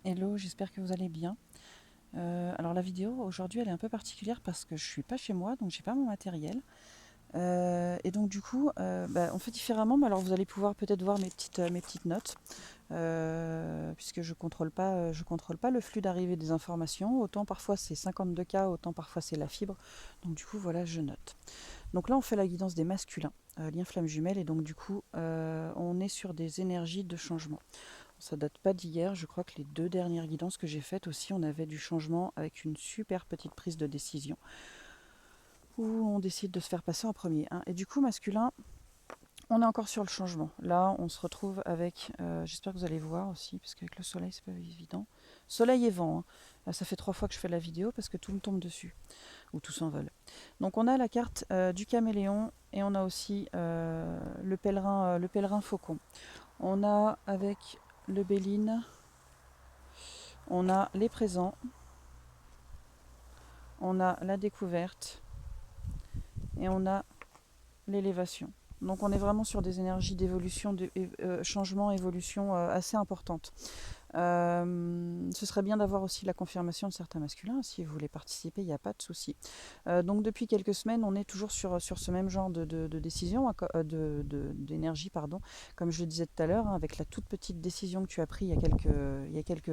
Hello, j'espère que vous allez bien. Alors la vidéo aujourd'hui elle est un peu particulière parce que je suis pas chez moi, donc j'ai pas mon matériel. Et donc du coup, on fait différemment, mais alors vous allez pouvoir peut-être voir mes petites notes, puisque je contrôle pas le flux d'arrivée des informations. Autant parfois c'est 52K, autant parfois c'est la fibre. Donc du coup voilà, je note. Donc là on fait la guidance des masculins, lien flamme jumelle, et donc du coup on est sur des énergies de changement. Ça date pas d'hier, je crois que les 2 dernières guidances que j'ai faites aussi, on avait du changement avec une super petite prise de décision où on décide de se faire passer en premier, hein. Et du coup, masculin, on est encore sur le changement. Là, on se retrouve avec, j'espère que vous allez voir aussi, parce qu'avec le soleil, c'est pas évident. Soleil et vent, hein. Ça fait 3 fois que je fais la vidéo parce que tout me tombe dessus, ou tout s'envole. Donc on a la carte du caméléon et on a aussi le pèlerin faucon. On a avec le Béline, on a les présents, on a la découverte et on a l'élévation. Donc on est vraiment sur des énergies d'évolution, de changement, évolution assez importantes. Ce serait bien d'avoir aussi la confirmation de certains masculins. Si vous voulez participer, il n'y a pas de souci. Donc depuis quelques semaines, on est toujours sur ce même genre de décision, d'énergie, pardon, comme je le disais tout à l'heure, hein, avec la toute petite décision que tu as prise il y a quelques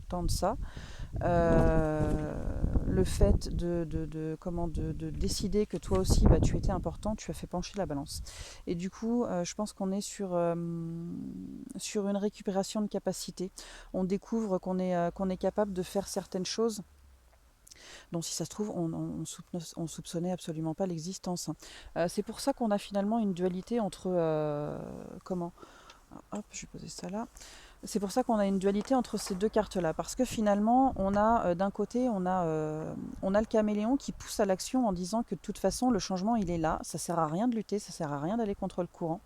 temps de ça. Le fait de décider que toi aussi tu étais important, tu as fait pencher la balance. Et du coup, je pense qu'on est sur une récupération de capacité. On découvre qu'on est capable de faire certaines choses dont, si ça se trouve, on soupçonnait absolument pas l'existence. C'est pour ça qu'on a finalement une dualité entre comment. Hop, je vais poser ça là. C'est pour ça qu'on a une dualité entre ces deux cartes-là, parce que finalement, on a d'un côté, on a le caméléon qui pousse à l'action en disant que de toute façon, le changement, il est là, ça sert à rien de lutter, ça sert à rien d'aller contre le courant,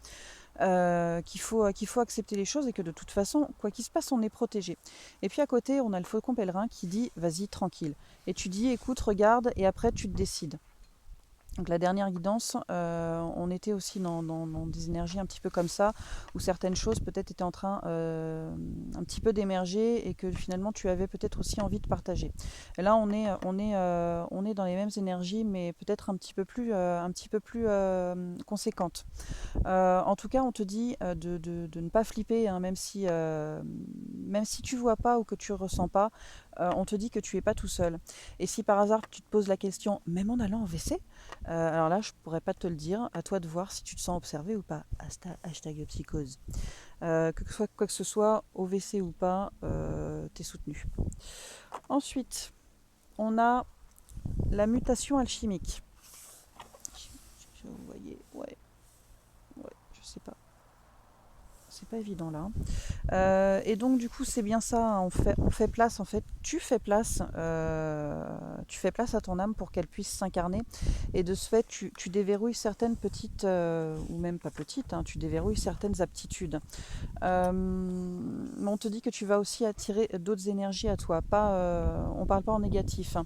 qu'il faut accepter les choses et que de toute façon, quoi qu'il se passe, on est protégé. Et puis à côté, on a le faucon pèlerin qui dit, vas-y, tranquille. Et tu dis, écoute, regarde, et après, tu te décides. Donc la dernière guidance, on était aussi dans des énergies un petit peu comme ça, où certaines choses peut-être étaient en train un petit peu d'émerger et que finalement tu avais peut-être aussi envie de partager. Et là on est dans les mêmes énergies, mais peut-être un petit peu plus conséquentes. En tout cas, on te dit de ne pas flipper, hein, même si tu vois pas ou que tu ressens pas, on te dit que tu es pas tout seul. Et si par hasard tu te poses la question, même en allant en WC, alors là, je pourrais pas te le dire. À toi de voir si tu te sens observé ou pas. Hashtag psychose. Que ce soit quoi que ce soit, au WC ou pas, t'es soutenu. Ensuite, on a la mutation alchimique. Vous voyez, ouais, je sais pas. C'est pas évident là. Et donc du coup c'est bien ça, hein, on fait place en fait, tu fais place à ton âme pour qu'elle puisse s'incarner, et de ce fait tu déverrouilles certaines petites, ou même pas petites, hein, tu déverrouilles certaines aptitudes. On te dit que tu vas aussi attirer d'autres énergies à toi, on parle pas en négatif, hein.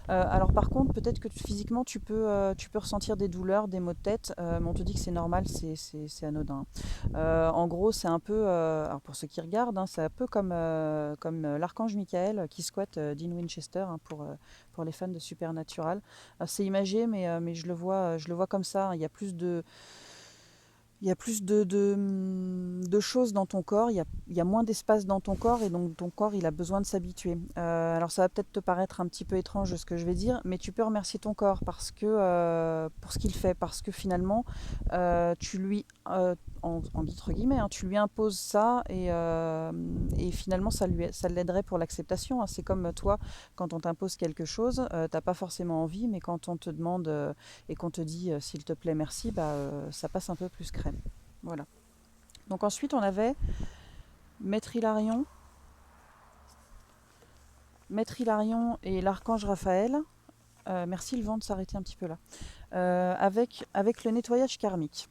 Alors par contre peut-être que physiquement tu peux ressentir des douleurs, des maux de tête, mais on te dit que c'est normal, c'est anodin. En gros, c'est un peu, alors pour ceux qui regardent, hein, c'est un peu comme l'archange Michael qui squatte Dean Winchester, hein, pour les fans de Supernatural. C'est imagé, mais je le vois comme ça, hein. Il y a plus de choses dans ton corps, il y a moins d'espace dans ton corps, et donc ton corps il a besoin de s'habituer. Alors ça va peut-être te paraître un petit peu étrange ce que je vais dire, mais tu peux remercier ton corps parce que, pour ce qu'il fait, parce que finalement tu lui, entre guillemets, hein, tu lui imposes ça, et finalement ça l'aiderait pour l'acceptation, hein. C'est comme toi, quand on t'impose quelque chose, t'as pas forcément envie, mais quand on te demande et qu'on te dit s'il te plaît merci, ça passe un peu plus crème. Voilà. Donc ensuite on avait Maître Hilarion, et l'archange Raphaël. Merci le vent de s'arrêter un petit peu là. Avec le nettoyage karmique.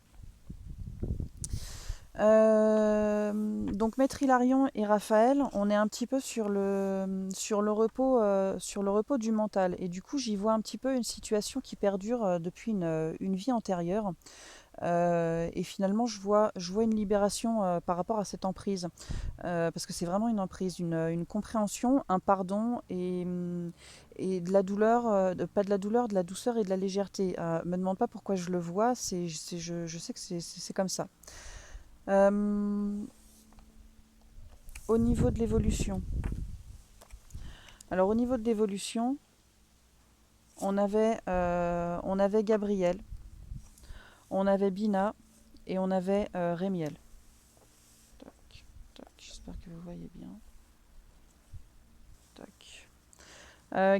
Donc Maître Hilarion et Raphaël, on est un petit peu sur le repos du mental. Et du coup, j'y vois un petit peu une situation qui perdure depuis une vie antérieure. Et finalement, je vois une libération par rapport à cette emprise. Parce que c'est vraiment une emprise, une compréhension, un pardon et de la douleur, pas de la douleur, de la douceur et de la légèreté. Me demande pas pourquoi je le vois, je sais que c'est comme ça. Euh, Au niveau de l'évolution. Alors au niveau de l'évolution, on avait Gabriel, on avait Bina et on avait Rémiel. Tac, tac, j'espère que vous voyez bien. Tac.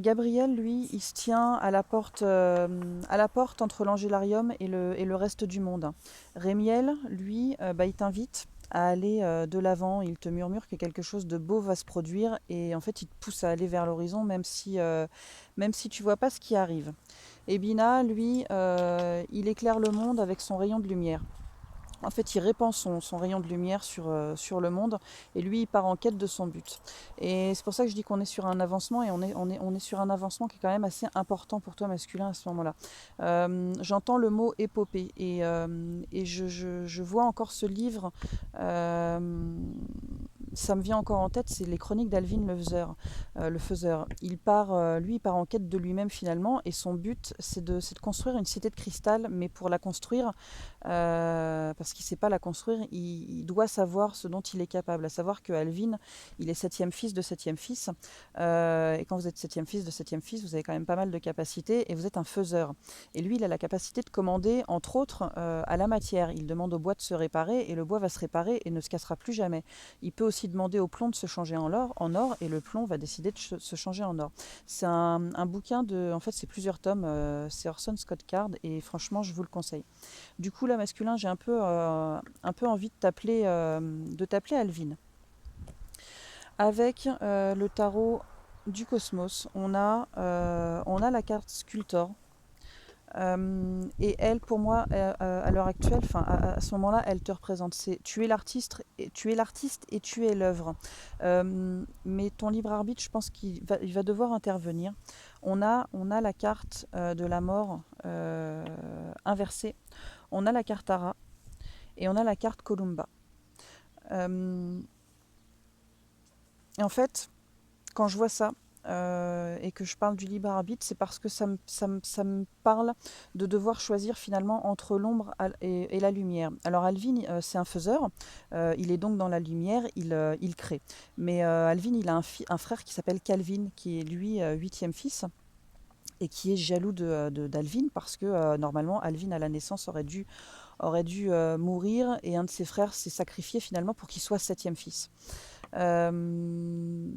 Gabriel, lui, il se tient à la porte entre l'Angélarium et le reste du monde. Rémiel, lui, bah, il t'invite à aller de l'avant. Il te murmure que quelque chose de beau va se produire et en fait, il te pousse à aller vers l'horizon, même si tu vois pas ce qui arrive. Et Bina, lui, il éclaire le monde avec son rayon de lumière. En fait, il répand son rayon de lumière sur le monde et lui, il part en quête de son but. Et c'est pour ça que je dis qu'on est sur un avancement et on est sur un avancement qui est quand même assez important pour toi, masculin, à ce moment-là. J'entends le mot épopée et je vois encore ce livre. Ça me vient encore en tête, c'est les chroniques d'Alvin le faiseur. Lui, il part en quête de lui-même finalement, et son but, c'est de construire une cité de cristal, mais pour la construire, parce qu'il ne sait pas la construire, il doit savoir ce dont il est capable, à savoir que Alvin, il est septième fils de septième fils, et quand vous êtes septième fils de septième fils, vous avez quand même pas mal de capacités, et vous êtes un faiseur. Et lui, il a la capacité de commander, entre autres, à la matière. Il demande au bois de se réparer, et le bois va se réparer et ne se cassera plus jamais. Il peut aussi demander au plomb de se changer en or, et le plomb va décider de se changer en or. C'est un bouquin en fait, c'est plusieurs tomes, c'est Orson Scott Card, et franchement, je vous le conseille. Du coup, là, masculin, j'ai un peu envie de t'appeler Alvin. Avec le tarot du cosmos, on a la carte Sculptor. Et elle, pour moi, à l'heure actuelle, enfin à ce moment-là, elle te représente. Tu es l'artiste et tu es l'œuvre. Mais ton libre arbitre, je pense il va devoir intervenir. On a la carte de la mort inversée. On a la carte Ara et on a la carte Columba. Euh, et en fait, quand je vois ça et que je parle du libre arbitre, c'est parce que ça me parle de devoir choisir finalement entre l'ombre et la lumière. Alors Alvin, c'est un faiseur, il est donc dans la lumière, il crée. Mais Alvin, il a un frère qui s'appelle Calvin, qui est lui huitième fils et qui est jaloux d'Alvin parce que normalement Alvin à la naissance aurait dû mourir et un de ses frères s'est sacrifié finalement pour qu'il soit septième fils. Euh,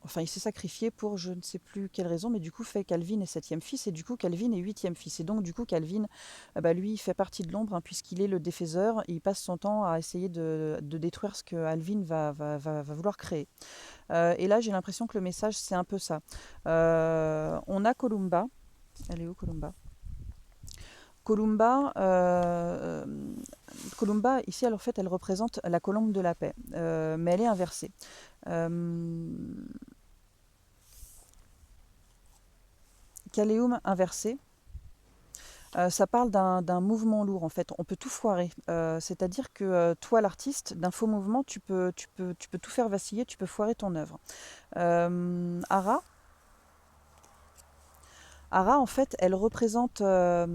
Enfin, il s'est sacrifié pour je ne sais plus quelle raison, mais du coup fait Calvin est septième fils et du coup Calvin est huitième fils. Et donc du coup Calvin, bah, lui, il fait partie de l'ombre hein, puisqu'il est le défaiseur et il passe son temps à essayer de détruire ce que Alvin va vouloir créer. Et là, j'ai l'impression que le message, c'est un peu ça. On a Columba. Elle est où Columba? Columba, Columba, ici, en fait, elle représente la colombe de la paix, mais elle est inversée. Euh, Caléum inversé, ça parle d'un mouvement lourd en fait. On peut tout foirer. C'est-à-dire que toi, l'artiste, d'un faux mouvement, tu peux tout faire vaciller, tu peux foirer ton œuvre. Ara, Ara, en fait, elle représente un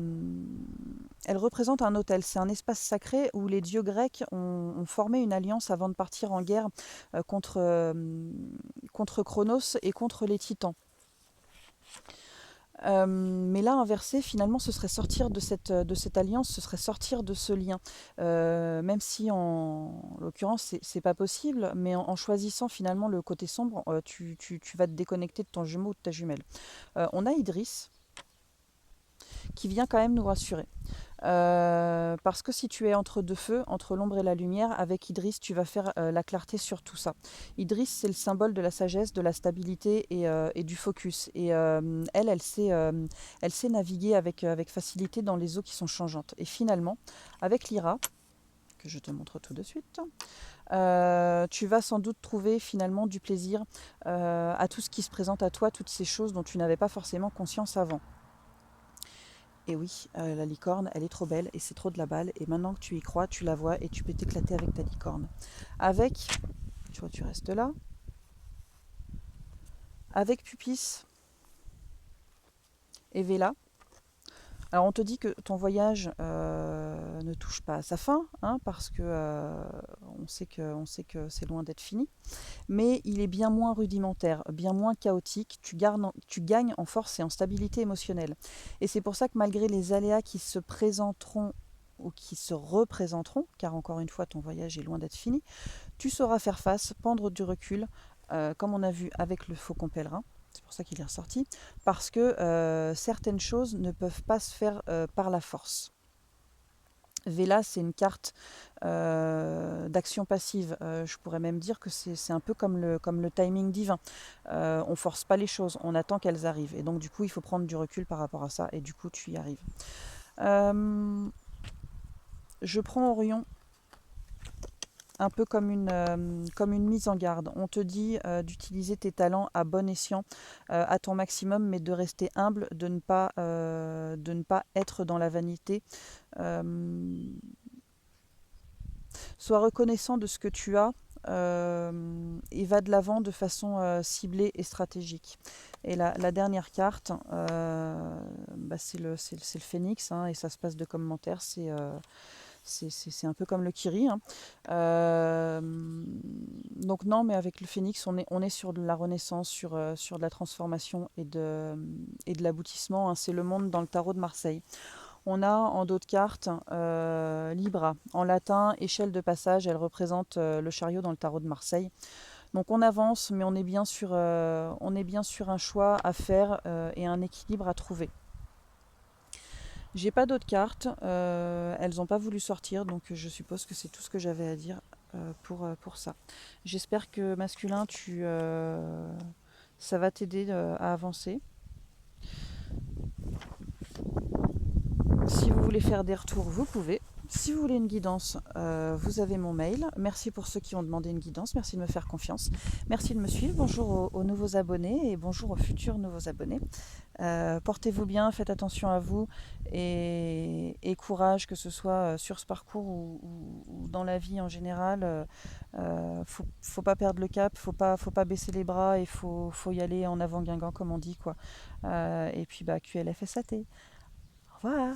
autel. C'est un espace sacré où les dieux grecs ont formé une alliance avant de partir en guerre contre Chronos et contre les titans. Mais là, inversé, finalement, ce serait sortir de cette alliance, ce serait sortir de ce lien. Même si, en l'occurrence, c'est pas possible, mais en choisissant finalement le côté sombre, tu vas te déconnecter de ton jumeau ou de ta jumelle. On a Idriss qui vient quand même nous rassurer. Parce que si tu es entre deux feux, entre l'ombre et la lumière, avec Idriss, tu vas faire la clarté sur tout ça. Idriss, c'est le symbole de la sagesse, de la stabilité et du focus. Et elle sait naviguer avec facilité dans les eaux qui sont changeantes. Et finalement, avec Lyra, que je te montre tout de suite, tu vas sans doute trouver finalement du plaisir à tout ce qui se présente à toi, toutes ces choses dont tu n'avais pas forcément conscience avant. Et oui, la licorne, elle est trop belle et c'est trop de la balle. Et maintenant que tu y crois, tu la vois et tu peux t'éclater avec ta licorne. Avec, tu vois, tu restes là. Avec Pupice et Vela. Alors on te dit que ton voyage ne touche pas à sa fin, hein, parce que on sait que c'est loin d'être fini, mais il est bien moins rudimentaire, bien moins chaotique. Tu gagnes en force et en stabilité émotionnelle. Et c'est pour ça que malgré les aléas qui se présenteront ou qui se représenteront, car encore une fois ton voyage est loin d'être fini, tu sauras faire face, prendre du recul, comme on a vu avec le faucon pèlerin. C'est pour ça qu'il est ressorti, parce que certaines choses ne peuvent pas se faire par la force. Vela, c'est une carte d'action passive. Je pourrais même dire que c'est un peu comme le timing divin. On force pas les choses, on attend qu'elles arrivent. Et donc du coup, il faut prendre du recul par rapport à ça, et du coup, tu y arrives. Je prends Orion un peu comme une mise en garde. On te dit d'utiliser tes talents à bon escient, à ton maximum, mais de rester humble, de ne pas être dans la vanité. Sois reconnaissant de ce que tu as et va de l'avant de façon ciblée et stratégique. Et la dernière carte, c'est le phénix, hein, et ça se passe de commentaires. C'est un peu comme le Kiri, hein. Donc non, mais avec le Phénix, on est sur de la renaissance, sur de la transformation et de l'aboutissement, hein. C'est le monde dans le tarot de Marseille. On a en d'autres cartes Libra, en latin, échelle de passage, elle représente le chariot dans le tarot de Marseille. Donc on avance, mais on est bien sur un choix à faire et un équilibre à trouver. J'ai pas d'autres cartes, elles n'ont pas voulu sortir, donc je suppose que c'est tout ce que j'avais à dire pour ça. J'espère que masculin, ça va t'aider à avancer. Si vous voulez faire des retours, vous pouvez. Si vous voulez une guidance, vous avez mon mail. Merci pour ceux qui ont demandé une guidance. Merci de me faire confiance. Merci de me suivre. Bonjour aux nouveaux abonnés et bonjour aux futurs nouveaux abonnés. Portez-vous bien, faites attention à vous et courage, que ce soit sur ce parcours ou dans la vie en général. Faut pas perdre le cap, faut pas baisser les bras et faut y aller en avant Guingamp, comme on dit, quoi. Et puis QLFSAT. Au revoir.